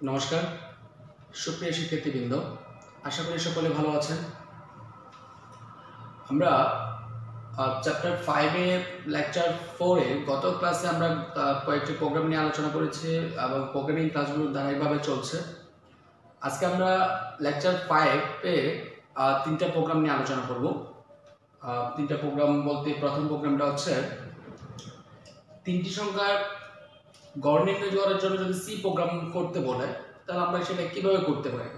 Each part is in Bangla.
নমস্কার সুপ্রিয় শিক্ষার্থীবৃন্দ, আশা করি সকলে ভালো আছেন। আমরা চ্যাপ্টার 5 এ লেকচার 4 এ গত ক্লাসে আমরা কয়েকটি প্রোগ্রাম নিয়ে আলোচনা করেছি এবং প্রোগ্রামিং ক্লাসগুলো ধারাবাহিকভাবে চলছে। আজকে আমরা লেকচার 5 এ তিনটা প্রোগ্রাম নিয়ে আলোচনা করব। তিনটা প্রোগ্রাম বলতে প্রথম প্রোগ্রামটা হচ্ছে তিনটি সংখ্যার গড় নির্ণয় করার জন্য যদি সি প্রোগ্রাম করতে বলে তাহলে আমরা সেটা কিভাবে করতে পারি।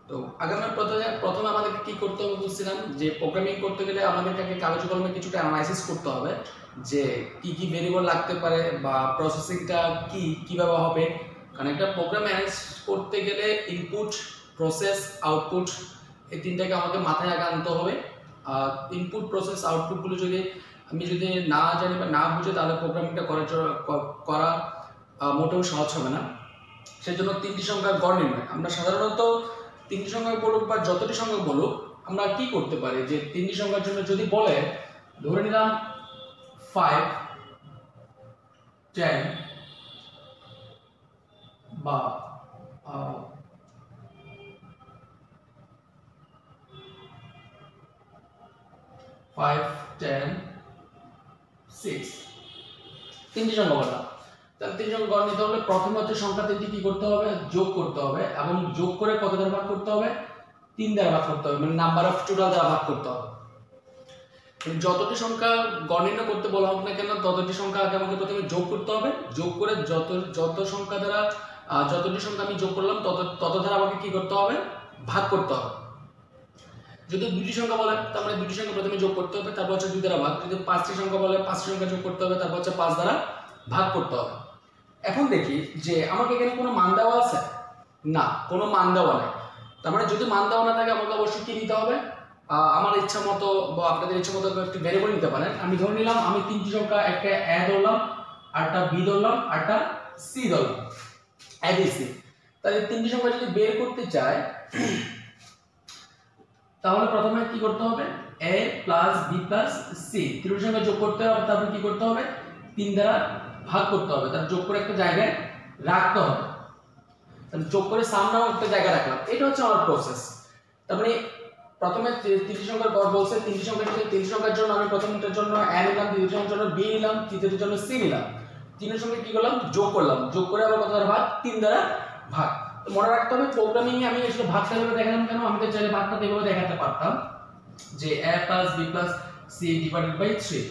তো আগামী প্রথমে আমাদেরকে কি করতে হবে বলছিলাম যে প্রোগ্রামিং করতে গেলে আমাদেরকে কাগজ কলমে কিছুটা অ্যানালাইসিস করতে হবে যে কি কি ভেরিয়েবল লাগতে পারে বা প্রসেসিংটা কিভাবে হবে। কারণ একটা প্রোগ্রাম ম্যানেজ করতে গেলে ইনপুট, প্রসেস, আউটপুট এই তিনটাকে আমাকে মাথায় আগে আনতে হবে। ইনপুট, প্রসেস, আউটপুটগুলো যদি আমি না জানি বা না বুঝে তাহলে প্রোগ্রামিংটা করা মোটেও সহজ হবে না। সেই জন্য তিনটি সংখ্যার গড় নির্ণয় আমরা সাধারণত তিনটি সংখ্যা বলুক বা যতটি সংখ্যা বলুক আমরা কি করতে পারি যে তিনটি সংখ্যার জন্য যদি বলে ধরে নিলাম 5, 10 বা 5, 10, 6 তিনটি সংখ্যা বলা। তাহলে তিনটি সংখ্যা গড় নিতে হলে প্রথমে হচ্ছে সংখ্যা তিনটি কি করতে হবে, যোগ করতে হবে এবং যোগ করে কত দ্বারা ভাগ করতে হবে, 3 দ্বারা ভাগ করতে হবে, মানে নাম্বার অফ টোটাল দ্বারা ভাগ করতে হবে। যতটি সংখ্যা গড় নির্ণয় করতে বলা হোক না কেন ততটি সংখ্যা আগে আমাকে প্রথমে যোগ করতে হবে। যোগ করে যত সংখ্যা দ্বারা যতটি সংখ্যা আমি যোগ করলাম তত দ্বারা আমাকে কি করতে হবে, ভাগ করতে হবে। যদি দুটি সংখ্যা বলে তার মানে দুটি সংখ্যা প্রথমে যোগ করতে হবে, তারপর হচ্ছে 2 দ্বারা ভাগ। যদি 5টি সংখ্যা বলে 5টি সংখ্যা যোগ করতে হবে, তারপর হচ্ছে 5 দ্বারা ভাগ করতে হবে। এখন দেখি যে আমাকে এখানে কোনো মান দেওয়া আছে না, কোনো মান দেওয়া নেই। তার মানে যদি মান দেওয়া না থাকে আমাকে অবশ্যই কি নিতে হবে, আমার ইচ্ছা মতো বা আপনাদের ইচ্ছা মতো একটি ভেরিয়েবল নিতে পারেন। আমি ধরে নিলাম আমি তিনটি সংখ্যা, একটা এ ধরলাম, আরটা বি ধরলাম, আরটা সি ধরলাম, এ বি সি। তাহলে তিনটি সংখ্যা যদি বের করতে চাই তাহলে প্রথমে কি করতে হবে, a plus B plus C তিনটি সংখ্যা যোগ করতে হবে, তারপর কি করতে হবে, 3 দ্বারা ভাগ করতে হবে, তার যোগ করে একটা জায়গায় রাখতে হবে। তাহলে যোগ করে সামনেও একটা জায়গায় রাখলাম, এটা হচ্ছে আমার প্রসেস। তার মানে প্রথমে তিনটি সংখ্যার গড় বলছে, তিনটি সংখ্যার জন্য আমি প্রথমটার জন্য a নিলাম, দ্বিতীয় সংখ্যার জন্য b নিলাম, তৃতীয়টার জন্য c নিলাম। তিনের সঙ্গে কি করলাম, যোগ করলাম, যোগ করে আবার কত দ্বারা ভাগ, 3 দ্বারা ভাগ। তো মনে রাখতে হবে প্রোগ্রামিং এ আমি আসলে ভাগটা এভাবে দেখালাম কেন, আমি তো চাইলে ভাগটা এভাবে দেখাতে পারতাম যে a plus b plus c divided by 3,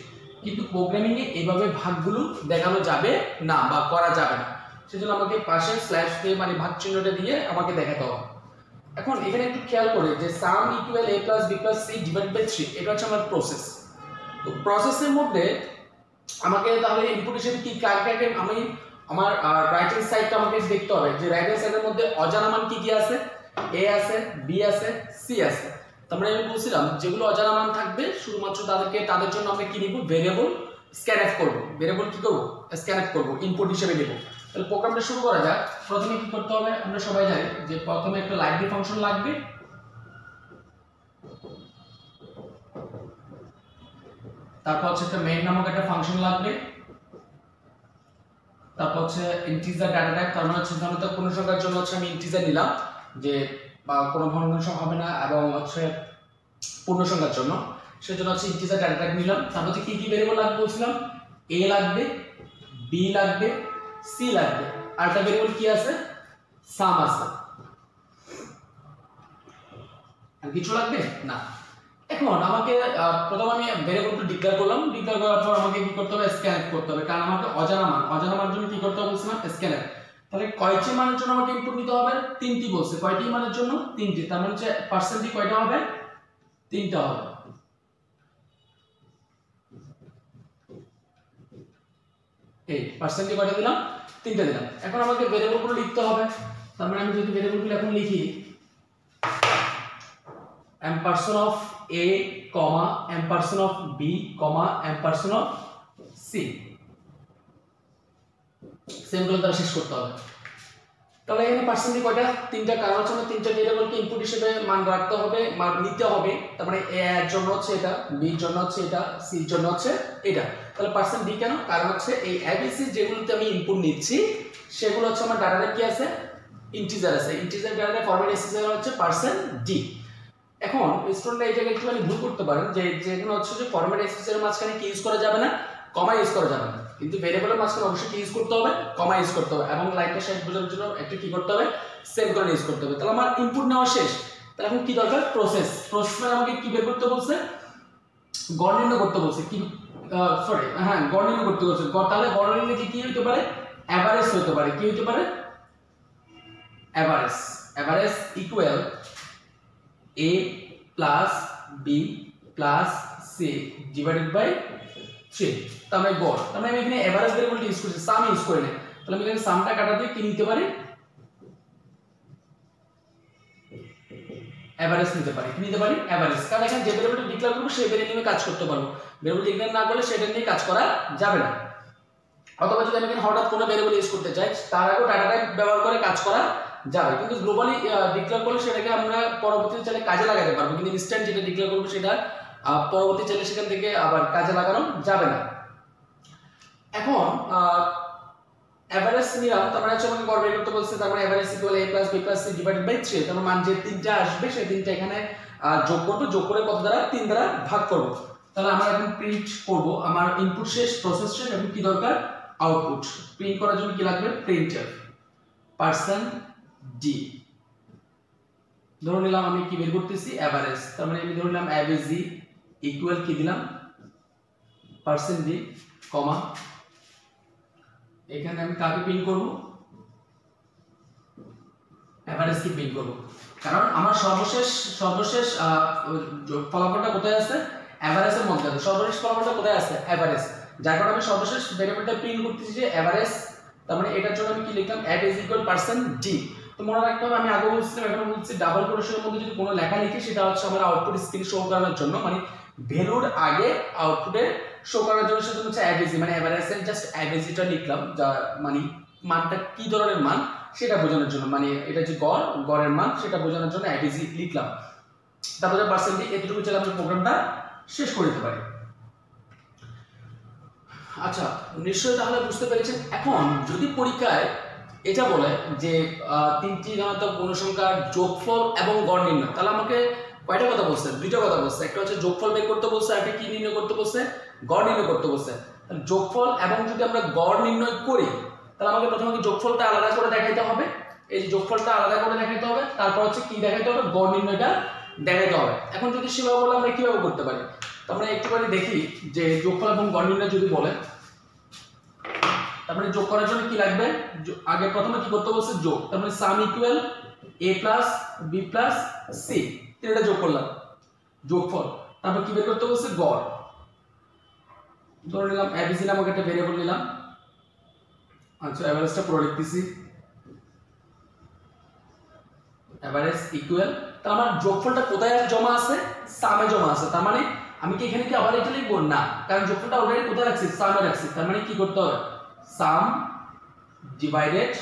কিন্তু প্রোগ্রামিং এ এইভাবে ভাগগুলো দেখানো যাবে না বা করা যাবে না। সেজন্য আমাকে পাশে স্ল্যাশ দিয়ে মানে ভাগ চিহ্নটা দিয়ে আমাকে দেখাতে হবে। এখন এখানে একটু খেয়াল করে যে sum equal a plus b plus c divided by 3, এটা হচ্ছে আমার প্রসেস। তো প্রসেসের মধ্যে আমাকে তাহলে ইনপুট হিসেবে কি কাকে আমি আমার রাইট হ্যান্ড সাইডটা আমাকে দেখতে হবে যে রাইট হ্যান্ড সাইডের মধ্যে অজানা মান কি আছে, a আছে, b আছে, c আছে। তারপরে আমি বলছিলাম যেগুলো অজানা মান থাকবে শুধুমাত্র তাদের জন্য আমরা কি নিব, ভেরিয়েবল স্ক্যানফ করব। ভেরিয়েবল কি করব, স্ক্যানফ করব, ইনপুট হিসেবে নেব। তাহলে প্রোগ্রামটা শুরু করা যাক। প্রথমে কি করতে হবে, আমরা সবাই জানি যে প্রথমে একটা লাইব্রেরি ফাংশন লাগবে, তারপর হচ্ছে একটা মেইন নামক একটা ফাংশন লাগবে, তারপর হচ্ছে ইন্টিজার ডাটা টাইপ, তার মানে হচ্ছে ধরুন কোনো সংখ্যার জন্য হচ্ছে আমি ইন্টিজার নিলাম যে বা কোনো ভগ্নাংশ হবে না, এবং হচ্ছে পূর্ণ সংখ্যার জন্য সেজন্য হচ্ছে ইন্টিজার ডাটা টাইপ নিলাম। তারপর হচ্ছে কি কি ভেরিয়েবল লাগবে বলছিলাম, a লাগবে, b লাগবে, c লাগবে, আর একটা ভেরিয়েবল কি আছে, সাম আছে। আর কিছু লাগবে না। এখন আমাকে প্রথমে আমি ভেরিয়েবলটা ডিক্লেয়ার করলাম, ডিক্লেয়ার করার পর আমাকে কি করতে হবে, স্ক্যানফ করতে হবে, কারণ আমাকে অজানা মানের জন্য কি করতে হবে বলছিলাম, স্ক্যানফ। তাহলে কয়টি মানের জন্য আমাকে ইনপুট নিতে হবে, 3টি বলছে। কয়টি মানের জন্য, 3টি। তার মানে হচ্ছে পার্সেন্টটি কয়টা হবে, 3টা হবে। এই পার্সেন্টটি কয়টা দিলাম, 3টা দিলাম। এখন আমাকে ভেরিয়েবলগুলো লিখতে হবে। তার মানে আমি যদি ভেরিয়েবলগুলো এখন লিখি ampersand of a, ampersand of b, ampersand of c, সেমগুলো দ্বারা শেষ করতে হবে। তাহলে এখানে পার্সেন্ট কয়টা তিনটা, কারণ হচ্ছে আমরা তিনটা ভেরিয়েবলকে ইনপুট হিসেবে মান রাখতে হবে, মান নিতে হবে। তার মানে এ এর জন্য হচ্ছে এটা, বি এর জন্য হচ্ছে এটা, সি এর জন্য হচ্ছে এটা। তাহলে পার্সেন্ট ডি কেন? কারণ হচ্ছে এই এবিসি যেগুলোতে আমি ইনপুট নিচ্ছি সেগুলো হচ্ছে আমার ডাটাতে কি আছে, ইন্টিজার আছে। ইন্টিজার ডাটাতে ফরম্যাট এসএসআর হচ্ছে পার্সেন্ট ডি। এখন স্টুডেন্টরা এই জায়গায় একটুখানি ভুল করতে পারেন যে যেখানে হচ্ছে যে ফরম্যাট এসএসআর এর মাঝখানে কি ইউজ করা যাবে না, কমা ইউজ করা যাবে না, কিন্তু ভেরিয়েবলের মাঝখানে অবশ্যই কি ইউজ করতে হবে, কমা ইউজ করতে হবে, এবং লাইনটা শেষ বোঝানোর জন্য একটু কি করতে হবে, সেভ করে ইউজ করতে হবে। তাহলে আমার ইনপুট নেওয়া শেষ, তাহলে এখন কি দরকার, প্রসেস। প্রসেস মানে আমাকে কি বের করতে বলছে, গড় নির্ণয় করতে বলছে, কি সরি হ্যাঁ গড় নির্ণয় করতে বলছে। তাহলে গড় নির্ণয় কি হতে পারে, এভারেজ হতে পারে। কি হতে পারে, average. Average equal a plus B plus C divided by 3। তার মানে গড়। তার মানে আমি এখানে এভারেজ ভেরিয়েবলটা ইউজ করছি, সাম ইউজ করি না। তাহলে আমি এখানে সামটা কাটা দিয়ে কি নিতে পারি, এভারেজ নিতে পারি। কি নিতে পারি, এভারেজ। কারণ এখানে যে ভেরিয়েবলটা ডিক্লেয়ার করব সেই ভেরিয়েবল নিয়ে কাজ করতে পারবো, ভেরিয়েবল ডিক্লেয়ার না করলে সেটা নিয়ে কাজ করা যাবে না। অথবা যদি আমি এখানে হঠাৎ কোনো ভেরিয়েবল ইউজ করতে চাই তার আগেও ডাটা টাইপ ব্যবহার করে কাজ করা যাবে, কিন্তু গ্লোবালি ডিক্লেয়ার করলে সেটাকে আমরা পরবর্তীতে চাইলে কাজে লাগাতে পারবো, কিন্তু ইনস্ট্যান্ট যেটা ডিক্লেয়ার করবো সেটা পরবর্তী চাইলে সেখান থেকে আবার কাজে লাগানো যাবে না। এখন এভারেজ নিলাম, তার মানে হচ্ছে আমাকে গড় বের করতে বলছে। তার মানে average equal a plus b plus c divided by 3। তার মানে মান যে তিনটা আসবে সেই তিনটা এখানে যোগ করব, যোগ করে কত দ্বারা, 3 দ্বারা ভাগ করব। তাহলে আমরা এখন প্রিন্ট করব, আমার ইনপুট শেষ, প্রসেস শেষ, এখন কি দরকার, আউটপুট। প্রিন্ট করার জন্য কি লাগবে, প্রিন্টএফ পার্সেন্ট ডি। ধরে নিলাম আমি কি বের করতেছি, এভারেজ। তার মানে আমি ধরে নিলাম এভিজি ইকুয়াল কি দিলাম, পার্সেন্ট ডি কমা, এখানে আমি কাকে প্রিন্ট করব, এভারেজ কি প্রিন্ট করব, কারণ আমার সর্বশেষ ফলাফলটা কোথায় আছে, এভারেজের মধ্যে আছে। সর্বশেষ ফলাফলটা কোথায় আছে, এভারেজ, যার কারণে আমি সর্বশেষ ভেরিয়েবলটা প্রিন্ট করতেছি যে এভারেজ। তার মানে এটার জন্য আমি কি লিখলাম, এভ ইজ ইকুয়াল পার্সেন্ট ডি। তো মনে রাখতে হবে, আমি আগে বলছিলাম এখন বলছি, ডাবল কোটেশনের মধ্যে যদি কোনো লেখা লিখি সেটা হচ্ছে আমার আউটপুট স্ক্রিনে শো করানোর জন্য, মানে ভ্যালুর আগে আউটপুটে শো করার জন্য, সেটা হচ্ছে এভিজি মানে এভারেজের জাস্ট এভিজিটা লিখলাম, যা মানে মানটা কি ধরনের মান সেটা বোঝানোর জন্য, মানে এটা যে গড়ের মান সেটা বোঝানোর জন্য এভিজি লিখলাম। তারপরে পার্সেন্ট ডি, এতটুকু চাইলে আমরা প্রোগ্রামটা শেষ করে দিতে পারি। আচ্ছা, নিশ্চয়ই তাহলে বুঝতে পেরেছেন। এখন যদি পরীক্ষায় এটা বলে যে তিনটি ধনাত্মক পূর্ণসংখ্যার যোগফল এবং গড় নির্ণয়, তাহলে আমাকে কয়টা কথা বলছে, দুইটা কথা বলছে। একটা হচ্ছে যোগফল বের করতে বলছে, আর একটা কি নির্ণয় করতে বলছে, গড় নির্ণয় করতে বলছে। যোগফল এবং যদি আমরা গড় নির্ণয় করি তাহলে আমাকে প্রথমে কি যোগফলটা আলাদা করে দেখাইতে হবে, এই যে যোগফলটা আলাদা করে দেখাইতে হবে, তারপর হচ্ছে কি দেখাইতে হবে, গড় নির্ণয়টা দেখাইতে হবে। এখন যদি সেভাবে বলে আমরা কিভাবে করতে পারি, আমরা একটুখানি দেখি যে যোগফল এবং গড় নির্ণয় যদি বলে, তার মানে যোগ করার জন্য কি লাগবে, আগে প্রথমে কি করতে বলছে, যোগ। তার মানে সাম equal a plus b plus c, এটা যোগ করলাম, যোগফল। তারপর কি বের করতে বলছে, গড়। ধরে নিলাম এবিসি নামক একটা ভেরিয়েবল নিলাম। আচ্ছা, এভারেজটা পুরো লিখতেছি, এভারেজ ইকুয়াল, তার আমার যোগফলটা কোথায় জমা আছে, সামে জমা আছে। তার মানে আমি কি এখানে কি আবার এটা লিখবো না, কারণ যোগফলটা অলরেডি কোথায় রাখছি, সামে রাখছি। তার মানে কি করতে হবে, সাম ডিভাইডেড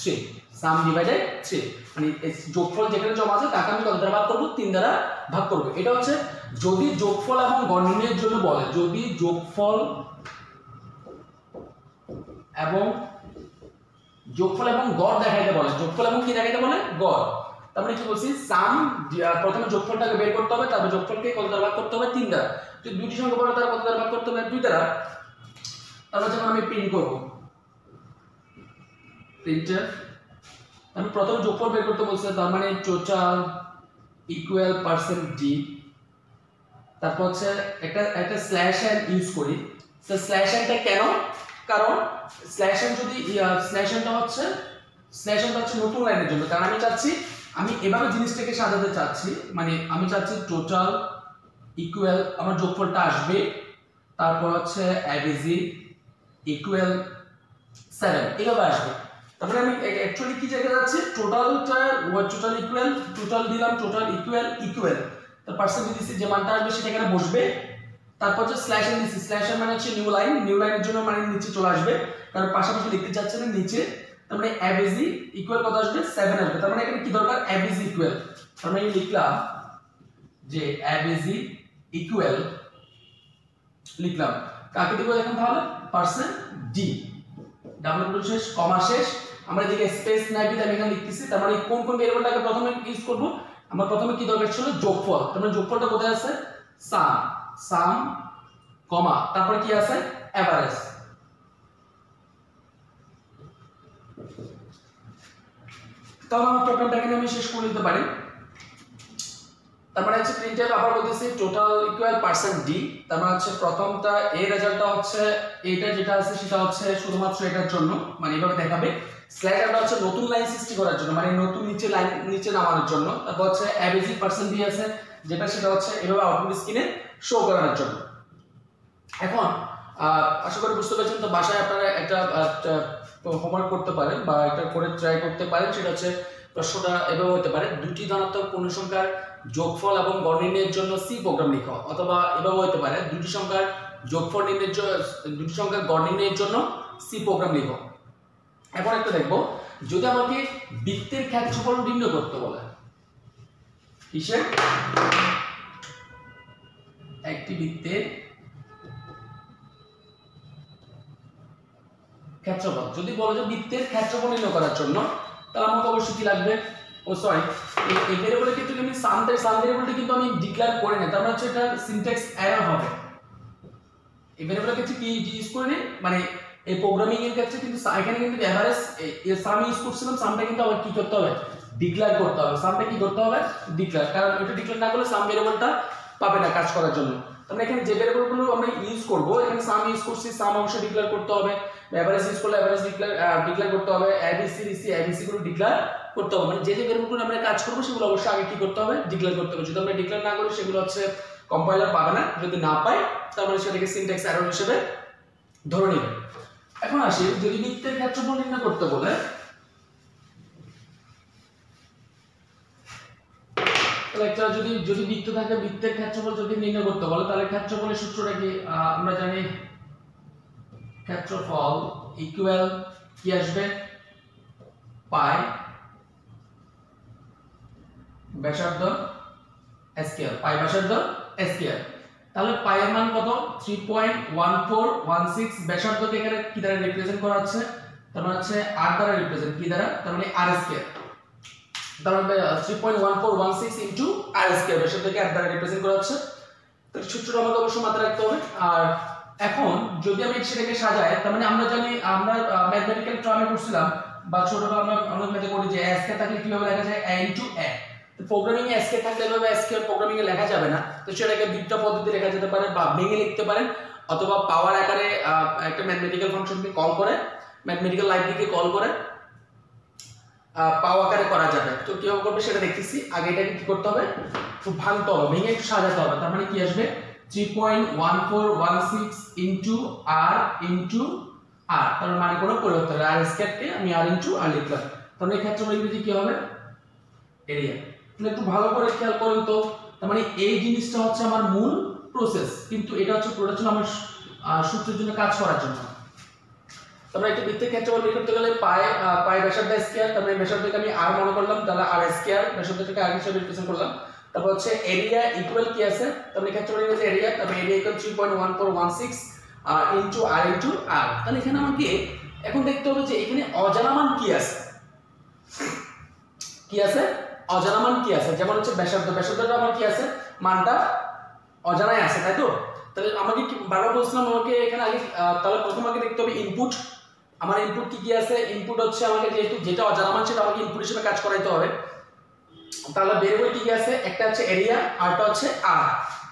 3, সাম ডিভাইডেড 3, মানে যোগফল যেখানে জমা আছে তাকে আমি কত দ্বারা ভাগ করব, 3 দ্বারা ভাগ করব। এটা হচ্ছে যদি যোগফল এবং গড় নির্ণয়ের জন্য বলে, যদি যোগফল এবং গড় দেখাইতে বলে, যোগফল এবং কি দেখাইতে বলে, গড়। তার মানে কি বলছি, সাম প্রথমে যোগফলটাকে বের করতে হবে, তারপর যোগফলকে কত দ্বারা ভাগ করতে হবে, 3 দ্বারা। যদি দুইটি সংখ্যা বলে তারা কত দ্বারা ভাগ করতে হবে, 2 দ্বারা। তারপর যখন আমি প্রিন্ট করব, প্রিন্টার আমি প্রথমে যোগফল বের করতে বলছে, তার মানে টোটাল ইকুয়াল পার্সেন্ট ডি। তারপর হচ্ছে একটা স্ল্যাশ এন ইউজ করি। তো স্ল্যাশ এনটা কেন, কারণ স্ল্যাশ এন যদি স্ল্যাশ এনটা হচ্ছে নতুন লাইনের জন্য, কারণ আমি চাচ্ছি, আমি এভাবে জিনিসটাকে সাজাতে চাচ্ছি, মানে আমি চাচ্ছি টোটাল ইকুয়াল আমার যোগফলটা আসবে, তারপর হচ্ছে এভিজি ইকুয়াল 7, এভাবে আসবে। তারপরে আমি অ্যাকচুয়ালি কি জায়গায় যাচ্ছি, টোটাল ইকুয়াল, টোটাল দিলাম, টোটাল ইকুয়াল তার পার্সেন্টেজ দিছি, যে মানটা আসবে সেটা এখানে বসবে। তারপর হচ্ছে স্ল্যাশ এন দিছি, স্ল্যাশ এন মানে হচ্ছে নিউ লাইনের জন্য মানে নিচে চলে আসবে, কারণ পাশাপাশি লিখতে চাচ্ছে না নিচে। তার মানে এবিসি ইকুয়াল কত আসবে 7 আসবে। তার মানে এখানে কি দরকার এবিসি ইকুয়াল, তার মানে লিখলাম যে এবিসি ইকুয়াল লিখলাম কাকে দিব এখন তাহলে পার্সেন্ট ডি, ডাবল ইকুয়াল শেষ কমা শেষ, আমরা এদিকে স্পেস নাই দিতে আমি এখানে লিখতেছি। তার মানে কোন কোন ভেরিয়েবলটাকে প্রথমে ইউজ করব, আমরা প্রথমে কি দরকার ছিল যোগফল, তার মানে যোগফলটা কোথায় আছে সাম কমা তারপর কি আছে এভারেজ। তাহলে আমার প্রোগ্রামটাকে আমি শেষ করে দিতে পারি। তারপরে হচ্ছে প্রিন্টএফ আবার বলতেছি টোটাল ইকুয়াল পার্সেন্ট ডি, তার মানে হচ্ছে প্রথমটা এই রেজাল্টটা হচ্ছে এইটা যেটা আছে সেটা হচ্ছে শুধুমাত্র এটার জন্য, মানে এইভাবে দেখাবে। স্ল্যাশটা হচ্ছে নতুন লাইন সৃষ্টি করার জন্য, মানে নতুন নিচে লাইন নিচে নামানোর জন্য। তারপর হচ্ছে এবিসি পার্সেন্ট ডি আছে যেটা সেটা হচ্ছে এভাবে আউটপুট স্ক্রিনে শো করানোর জন্য। এখন আশা করি বুঝতে পারছেন। তো বাসায় আপনারা একটা হোমওয়ার্ক করতে পারেন বা এটা করে ট্রাই করতে পারেন, সেটা হচ্ছে প্রশ্নটা এভাবে হতে পারে দুটি ধনাত্মক পূর্ণসংখ্যার যোগফল এবং গড় নির্ণয়ের জন্য সি প্রোগ্রাম লিখো, অথবা এভাবে হতে পারে দুটি সংখ্যার যোগফল নির্ণয়ের জন্য দুটি সংখ্যার গড় নির্ণয়ের জন্য সি প্রোগ্রাম লিখো। এখন একটা দেখবো যদি আমাকে বৃত্তের ক্ষেত্রফল নির্ণয় করতে বলে, কিসের একটি বৃত্তের ক্ষেত্রফল, যদি বলো যে বৃত্তের ক্ষেত্রফল নির্ণয় করার জন্য তাহলে আমাকে অবশ্যই কি লাগবে, ও সরি এই ভেরিয়েবলের ক্ষেত্রে আমি সাম ভেরিয়েবলটা কিন্তু আমি ডিক্লেয়ার করে নিই, তার মানে হচ্ছে এটা সিনট্যাক্স এরর হবে। এই ভেরিয়েবলের ক্ষেত্রে কি ইউজ করে নিই, মানে এই প্রোগ্রামিং এর ক্ষেত্রে কিন্তু এখানে কিন্তু এভারেজ এই সাম ইউজ করছিলাম, সামটা কিন্তু আবার কি করতে হবে ডিক্লেয়ার করতে হবে, সামটা কি করতে হবে ডিক্লেয়ার, কারণ এটা ডিক্লেয়ার না করলে সাম ভেরিয়েবলটা পাবে না কাজ করার জন্য। তাহলে এখানে যে ভেরিয়েবলগুলো আমরা ইউজ করব, এখানে সাম ইউজ করছি সাম অবশ্যই ডিক্লেয়ার করতে হবে, এভারেজ ইউজ করলে এভারেজ ডিক্লেয়ার করতে হবে, এবিসি ডিসি এবিসি গুলো ডিক্লেয়ার করতে হবে। মানে যে যে ভেরিয়েবলগুলো আমরা কাজ করব সেগুলো অবশ্যই আগে কি করতে হবে ডিক্লেয়ার করতে হবে। যদি আমরা ডিক্লেয়ার না করি সেগুলো হচ্ছে কম্পাইলার পাবে না, যদি না পায় তাহলে সেটাকে সিনট্যাক্স এরর হিসেবে ধরে নেবে। এখন আসি যদি বৃত্তের ক্ষেত্রফল নির্ণয় করতে বলে, তাহলে একটা যদি বৃত্ত থাকে বৃত্তের ক্ষেত্রফল যদি নির্ণয় করতে বলে তাহলে ক্ষেত্রফলের সূত্রটা কি আমরা জানি, ক্ষেত্রফল ইকুয়াল কি আসবে পাই ব্যাসার্ধ স্কয়ার, পাই ব্যাসার্ধ স্কয়ার। তাহলে পাই এর মান কত 3.1416, ব্যাসার্ধকে এখানে কি দ্বারা রিপ্রেজেন্ট করা হচ্ছে, তার মানে হচ্ছে r দ্বারা রিপ্রেজেন্ট কি দ্বারা, তার মানে r স্কয়ার, তার মানে 3.1416 ইনটু r স্কয়ার ব্যাসার্ধকে r দ্বারা রিপ্রেজেন্ট করা হচ্ছে। তো সূত্রটা আমাকে অবশ্যই মাথায় রাখতে হবে। আর এখন যদি আমি সেটাকে সাজাই, তার মানে আমরা জানি আমরা ম্যাথমেটিক্যাল টার্মে পড়ছিলাম বা ছোটবেলা আমরা ম্যাথে করি যে s কে থাকলে কিভাবে লেখা যায় a ইনটু a, তো প্রোগ্রামিং এ s কে থাকলে এভাবে s কে প্রোগ্রামিং এ লেখা যাবে না, তো সেটাকে বিটা পদ্ধতিতে লেখা যেতে পারে বা ভেঙে লিখতে পারেন, অথবা পাওয়ার আকারে একটা ম্যাথমেটিক্যাল ফাংশনকে কল করে ম্যাথমেটিক্যাল লাইব্রেরিকে কল করে পাওয়ার আকারে করা যাবে। তো কিভাবে করবে সেটা দেখতেছি, আগে এটাকে কি করতে হবে খুব ভাঙতে হবে, ভেঙে একটু সাজাতে হবে। তার মানে কি আসবে 3.1416 ইনটু r ইনটু r, তার মানে কোনো পরিবর্তন নেই, r স্কয়ার কে আমি r ইনটু r লিখলাম। তাহলে এই ক্ষেত্রফল ইংরেজি কি হবে এরিয়া। তাহলে একটু ভালো করে খেয়াল করুন তো, তার মানে এই জিনিসটা হচ্ছে আমার মূল প্রসেস, কিন্তু এটা হচ্ছে প্রোডাকশন আমার সূত্রের জন্য কাজ করার জন্য। তারপরে একটা বৃত্তের ক্ষেত্রফল বের করতে গেলে পাই ব্যাসার্ধ স্কয়ার, তারপরে ব্যাসার্ধকে আমি r মনে করলাম, তাহলে r স্কয়ার ব্যাসার্ধটাকে r হিসেবে রিপ্রেজেন্ট করলাম। তারপর হচ্ছে এরিয়া ইকুয়াল কি আছে, তারপরে ক্ষেত্রফল ইংরেজি এরিয়া, তারপরে area equal 3.1416 into r into r। তাহলে এখানে আমাকে এখন দেখতে হবে যে এখানে অজানা মান কি আছে, কি আছে অজানা মান কি আছে, যেমন হচ্ছে ব্যাসার্ধটা আমার কি আছে মানটা অজানাই আছে, তাই তো। তাহলে আমাকে কি বারবার বলছিলাম আমাকে এখানে আগে, তাহলে প্রথম আগে দেখতে হবে ইনপুট, আমার ইনপুট কি কি আছে, ইনপুট হচ্ছে আমাকে যেহেতু যেটা অজানা মান সেটা আমাকে ইনপুট হিসেবে কাজ করাইতে হবে। তাহলে ভেরিয়েবল কি কি আছে, একটা হচ্ছে এরিয়া আরটা হচ্ছে r,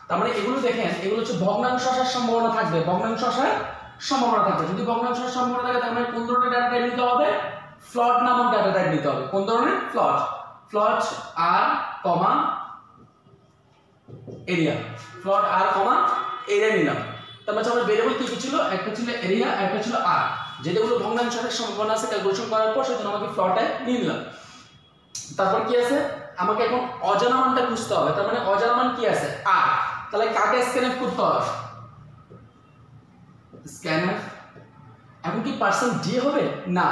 তার মানে এগুলো দেখেন এগুলো হচ্ছে ভগ্নাংশ আসার সম্ভাবনা থাকবে, ভগ্নাংশ আসার সম্ভাবনা থাকবে। যদি ভগ্নাংশ আসার সম্ভাবনা থাকে তার মানে কোন ধরনের ডাটা টাইপ নিতে হবে, ফ্লট নামক ডাটা টাইপ নিতে হবে। কোন ধরনের ফ্লট r কমা এরিয়া, ফ্লট r কমা এরিয়া নিলাম। তার মানে আমার ভেরিয়েবল কি কি ছিল, একটা ছিল এরিয়া আর একটা ছিল r, যেগুলো ভগ্নাংশ আসার সম্ভাবনা আছে ক্যালকুলেশন করার পর সেজন্য আমাকে ফ্লটে নিয়ে নিলাম। তারপর কি আছে আমাকে এখন অজানা মানটা খুঁজতে হবে, তার মানে অজানা মান কি আছে r, তাহলে কাকে স্ক্যানফ করতে হবে স্ক্যানফ। এখন কি পার্সেন্ট ডি হবে না,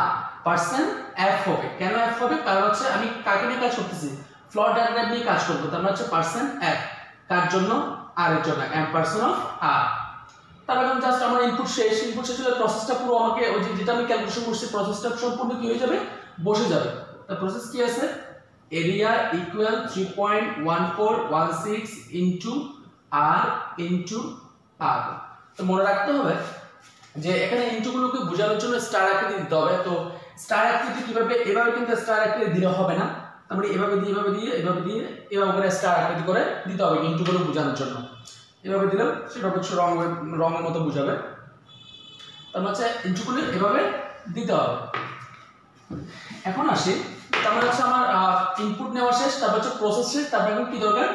পার্সেন্ট এফ হবে। কেন এফ হবে? কারণ হচ্ছে আমি কাকে নিয়ে কাজ করতেছি, ফ্লোট ডায়াগ্রাম নিয়ে কাজ করব, তার মানে হচ্ছে পার্সেন্ট এফ কার জন্য, আর এর জন্য, এম পার্সেন্ট অফ আর। তারপর এখন জাস্ট আমার ইনপুট শেষ হলে প্রসেসটা পুরো আমাকে ওই যেটা আমি ক্যালকুলেশন করছি প্রসেসটা সম্পূর্ণ কি হয়ে যাবে, বসে যাবে। তার প্রসেস কি আছে, এরিয়া ইকুয়াল 3.1416 ইনটু আর ইনটু আর। তো মনে রাখতে হবে যে এখানে ইনটু গুলোকে বোঝানোর জন্য স্টার আকৃতি দিতে হবে। তো স্টার আকৃতি কিভাবে, এভাবে কিন্তু স্টার আকৃতি দিলে হবে না, তার মানে এভাবে দিয়ে এভাবে দিয়ে এভাবে দিয়ে এভাবে করে স্টার আকৃতি করে দিতে হবে ইনটু গুলো বোঝানোর জন্য। এভাবে দিলাম সেটা হচ্ছে রঙের মতো বোঝাবে, তার মানে হচ্ছে ইনটু গুলো এভাবে দিতে হবে। এখন আসি, তার মানে হচ্ছে আমার ইনপুট নেওয়া শেষ, তারপর হচ্ছে প্রসেস শেষ, তারপর এখন কি দরকার,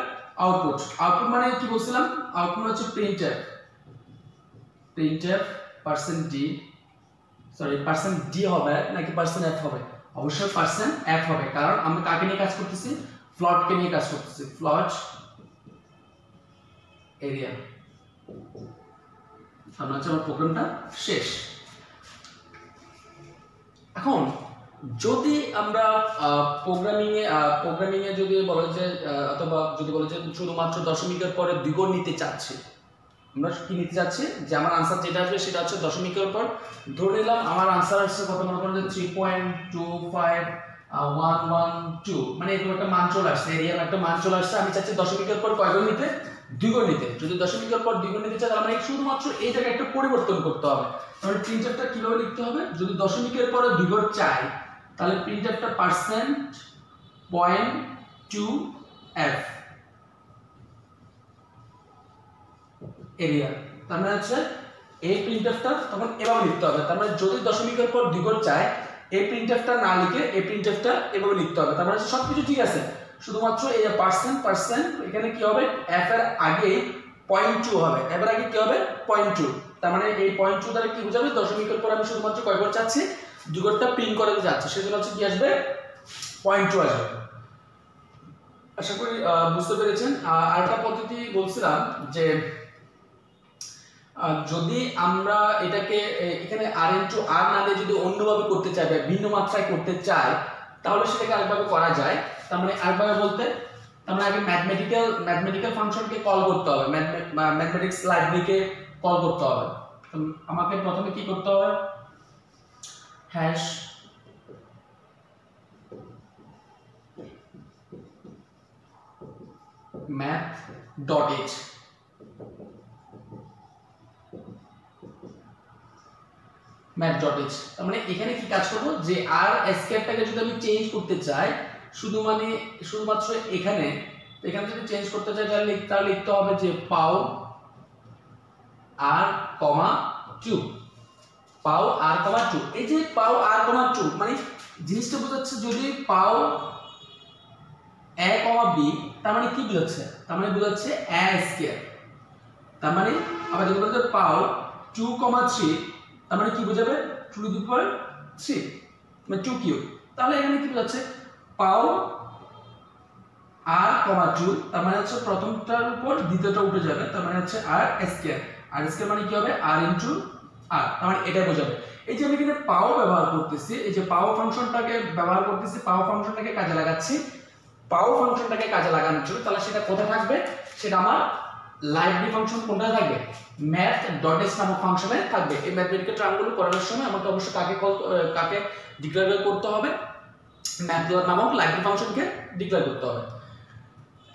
আউটপুট। আউটপুট মানে কি বলছিলাম, আউটপুট হচ্ছে প্রিন্টএফ পার্সেন্ট ডি হবে নাকি পার্সেন্ট এফ হবে, অবশ্যই পার্সেন্ট এফ হবে, কারণ আমরা কাকে নিয়ে কাজ করতেছি, ফ্লটকে নিয়ে কাজ করতেছি, ফ্লট এরিয়া। আমরা হচ্ছে আমার প্রোগ্রামটা শেষ। এখন যদি আমরা প্রোগ্রামিং এ যদি বলে যে অথবা যদি বলে যে শুধুমাত্র দশমিকের পরে দ্বিগুণ নিতে চাচ্ছি, আমরা কি নিতে চাচ্ছি, যে আমার আনসার যেটা আসবে সেটা হচ্ছে দশমিকের পর, ধরে নিলাম আমার আনসার আসছে কত, মনে করেন যে 3.25112, মানে এরকম একটা মান চলে আসছে, এরিয়ার একটা মান চলে আসছে। আমি চাচ্ছি দশমিকের পর কয়গুণ নিতে, দ্বিগুণ নিতে। যদি দশমিকের পর দ্বিগুণ নিতে চাই তাহলে আমার শুধুমাত্র এই জায়গায় একটা পরিবর্তন করতে হবে। তাহলে প্রিন্টএফটা কিভাবে লিখতে হবে, যদি দশমিকের পরে দ্বিগুণ চাই তাহলে প্রিন্টএফটা %.2f এরিয়া, তার মানে হচ্ছে এই প্রিন্টএফটা তখন এভাবে লিখতে হবে। তার মানে যদি দশমিকের পর দ্বিগুণ চাই, এই প্রিন্টএফটা না লিখে এই প্রিন্টএফটা এভাবে লিখতে হবে। তার মানে সবকিছু ঠিক আছে, শুধুমাত্র এই পার্সেন্ট এখানে কি হবে, এফ এর আগে 0.2 হবে, এবার আগে কি হবে 0.2, তার মানে এই 0.2 দ্বারা কি বোঝাবে, দশমিকের পর আমি শুধুমাত্র কয় ঘর চাচ্ছি, দুঘরটা প্রিন্ট করে যাচ্ছে, সেজন্য হচ্ছে কি আসবে 0.2 আসবে। আশা করি বুঝতে পেরেছেন। আরেকটা পদ্ধতি বলছিলাম যে যদি আমরা এটাকে এখানে আর ইনটু আর না দিয়ে যদি অন্যভাবে করতে চাই বা ভিন্ন মাত্রায় করতে চাই তাহলে সেটাকে আরেকভাবে করা যায়। তার মানে আরেকভাবে বলতে, তার মানে আগে ম্যাথমেটিক্যাল ফাংশনকে কল করতে হবে, ম্যাথমেটিক্স লাইব্রেরিকে কল করতে হবে। আমাকে প্রথমে কি করতে হবে, হ্যাশ math.h math.h, তার মানে এখানে কি কাজ করব, যে আর স্কেয়ারটাকে যদি আমি চেঞ্জ করতে চাই শুধুমাত্র এখানে যদি চেঞ্জ করতে চাই তাহলে লিখতে হবে যে পাও আর কমা 2, পাও আর কমা 2। এই যে পাও আর কমা 2 মানে জিনিসটা বোঝাচ্ছে যদি পাও a কমা b, তার মানে কি বোঝাচ্ছে, তার মানে বোঝাচ্ছে a স্কয়ার। তার মানে আবার যদি বলতে পাও 2 কমা 3, তার মানে কি বোঝাবে 2 টু দি পাওয়ার 3 মানে 2 কিউব। তাহলে এখানে কি বোঝাচ্ছে, পাও আর কমা 2, তার মানে হচ্ছে প্রথমটার উপর দ্বিতীয়টা উঠে যাবে, তার মানে হচ্ছে আর স্কয়ার। আর স্কয়ার মানে কি হবে, আর ইনটু আর, তার মানে এটা বোঝাবে। এই যে আমি এখানে পাও ব্যবহার করতেছি, এই যে পাও ফাংশনটাকে ব্যবহার করতেছি, পাও ফাংশনটাকে কাজে লাগাচ্ছি, পাও ফাংশনটাকে কাজে লাগানোর জন্য, তাহলে সেটা কোথায় থাকবে, সেটা আমার লাইব্রেরি ফাংশন কোনটায় থাকবে, math.h নামক ফাংশনে থাকবে। এই ম্যাথমেটিক্যাল টার্মগুলো করার সময় আমাকে অবশ্যই কাকে ডিক্লেয়ার করতে হবে, ম্যাথ নামক লাইব্রেরি ফাংশনকে ডিক্লেয়ার করতে হবে।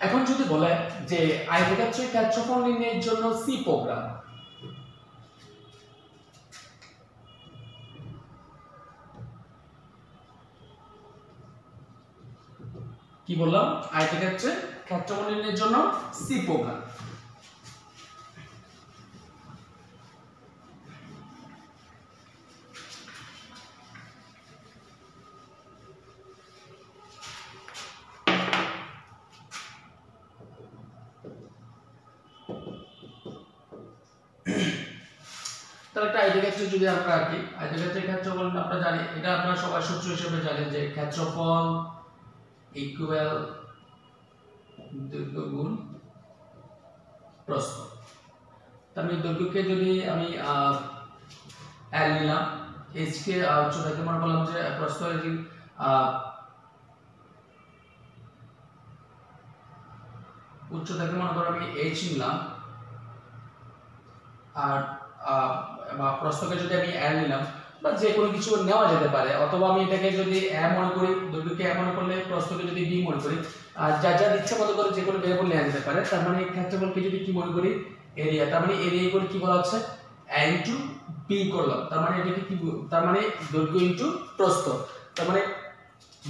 এখন যদি বলে যে আয়তক্ষেত্রের ক্ষেত্রফল নির্ণয়ের জন্য সি প্রোগ্রাম, কি বললাম, আয়তক্ষেত্রের ক্ষেত্রফল নির্ণয়ের জন্য সি প্রোগ্রাম। তাহলে একটা আয়তক্ষেত্র যদি আমরা আঁকি, আয়তক্ষেত্রের ক্ষেত্রফল আমরা জানি, এটা আপনারা সবাই সূত্র হিসেবে জানেন যে ক্ষেত্রফল ইকুয়াল দৈর্ঘ্য গুণ প্রস্থ। তার মানে দৈর্ঘ্যকে যদি আমি l নিলাম, h কে উচ্চতাকে মনে করলাম যে প্রস্থকে উচ্চতাকে মনে করো আমি h নিলাম, আর বা প্রস্থকে যদি আমি l নিলাম, বা যে কোনো কিছু নেওয়া যেতে পারে, অথবা আমি এটাকে যদি a মনে করি, দৈর্ঘ্যকে a মনে করলে প্রস্থকে যদি b মনে করি, আর যা যা ইচ্ছা মতো করে যে কোনো ভেরিয়েবল নেওয়া যেতে পারে। তার মানে ক্ষেত্রফলকে যদি কি মনে করি এরিয়া, তার মানে এরিয়া ইকুয়াল কি বলা হচ্ছে a ইনটু b করলাম, তার মানে এটাকে কি, তার মানে দৈর্ঘ্য ইনটু প্রস্থ। তার মানে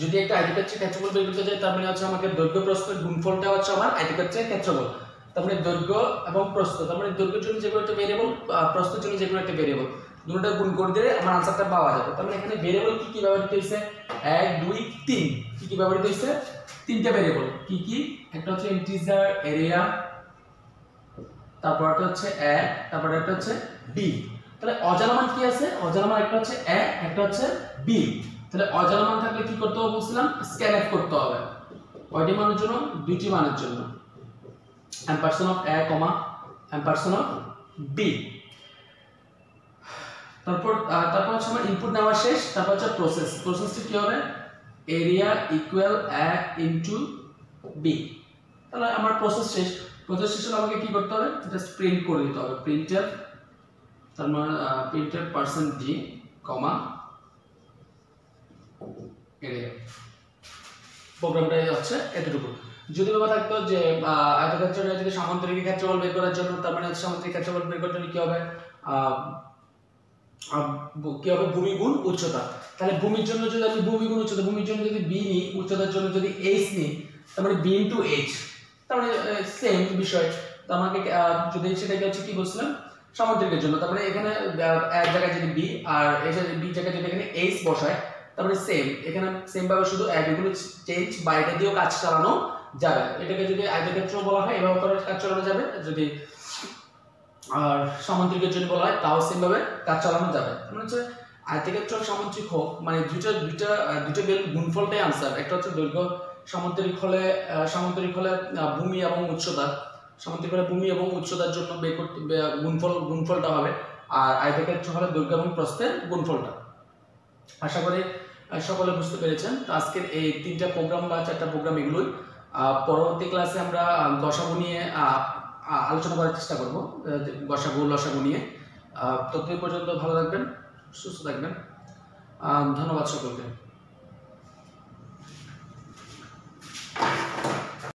যদি একটা আয়তক্ষেত্রের ক্ষেত্রফল বের করতে যাই, তার মানে হচ্ছে আমাকে দৈর্ঘ্য প্রস্থের গুণফলটা হচ্ছে আমার আয়তক্ষেত্রের ক্ষেত্রফল। তার মানে দৈর্ঘ্য এবং প্রস্থ, তার মানে দৈর্ঘ্যের জন্য যে কোনো একটা ভেরিয়েবল, প্রস্থের জন্য যে কোনো একটা ভেরিয়েবল, দুটোটা গুণ করে দিলে আমার আনসারটা পাওয়া যাবে। তার মানে এখানে ভেরিয়েবল কি কি ব্যবহৃত হয়েছে, 1 2 3 কি কি ব্যবহৃত হয়েছে, তিনটা ভেরিয়েবল। কি কি? একটা হচ্ছে ইন্টিজার এরিয়া, তারপর একটা হচ্ছে a, তারপর একটা হচ্ছে b। তাহলে অজানা মান কি আছে? অজানা মান একটা হচ্ছে a, একটা হচ্ছে b। তাহলে অজানা মান থাকলে কি করতে হবে বলছিলাম, স্ক্যানফ করতে হবে। কয়টি মানের জন্য? দুইটি মানের জন্য, ampersand of a, ampersand of b। তারপর হচ্ছে আমার ইনপুট নেওয়া শেষ, তারপর হচ্ছে প্রসেসটি কি হবে, area equal a into b। তাহলে আমার প্রসেস শেষ। প্রসেস শেষ হলে আমাকে কি করতে হবে, জাস্ট প্রিন্ট করে দিতে হবে, প্রিন্টফ, তার মানে প্রিন্টফ পার্সেন্ট d কমা এরিয়া। প্রোগ্রামটাই হচ্ছে এতটুকু। যদি বাবা থাকতো যে আয়তক্ষেত্রটা যদি সামান্তরিক ক্ষেত্রফল বের করার জন্য, তার মানে সামান্তরিক ক্ষেত্রফল বের করার জন্য কি হবে, ভূমি গুণ উচ্চতা। তাহলে ভূমির জন্য যদি আমি ভূমি গুণ উচ্চতা, ভূমির জন্য যদি b নিই, উচ্চতার জন্য যদি h নিই, তার মানে b ইনটু h, তার মানে সেম বিষয়। তো আমাকে যদি সেটাকে হচ্ছে কি বলছিলাম, সামান্তরিকের জন্য, তার মানে এখানে এক জায়গায় যদি b আর b জায়গায় যদি এখানে h বসায়, তারপরে সেম এখানে সেম ভাবে শুধু এগুলো চেঞ্জ বা এটা দিয়েও কাজ চালানো যাবে। এটাকে যদি আয়তক্ষেত্র বলা হয় এভাবে করে কাজ চালানো যাবে, যদি আর সামান্তরিকের জন্য বলা হয় তাও সেম ভাবে কাজ চালানো যাবে। মানে হচ্ছে আয়তক্ষেত্র সামান্তরিক হোক, মানে দুইটা গুণফলটাই আনসার। একটা হচ্ছে দৈর্ঘ্য, সামান্তরিক হলে ভূমি এবং উচ্চতা, সামান্তরিক হলে ভূমি এবং উচ্চতার জন্য বের করতে গুণফলটা হবে, আর আয়তক্ষেত্র হলে দৈর্ঘ্য এবং প্রস্থের গুণফলটা। আশা করি সকলে বুঝতে পেরেছেন। তো আজকের এই তিনটা প্রোগ্রাম বা চারটা প্রোগ্রাম এগুলোই। পরবর্তী ক্লাসে আমরা গসাগু নিয়ে আলোচনা করার চেষ্টা করব, গসাগু লসাগু নিয়ে। ততদিন পর্যন্ত ভালো থাকবেন, সুস্থ থাকবেন। ধন্যবাদ সকলকে।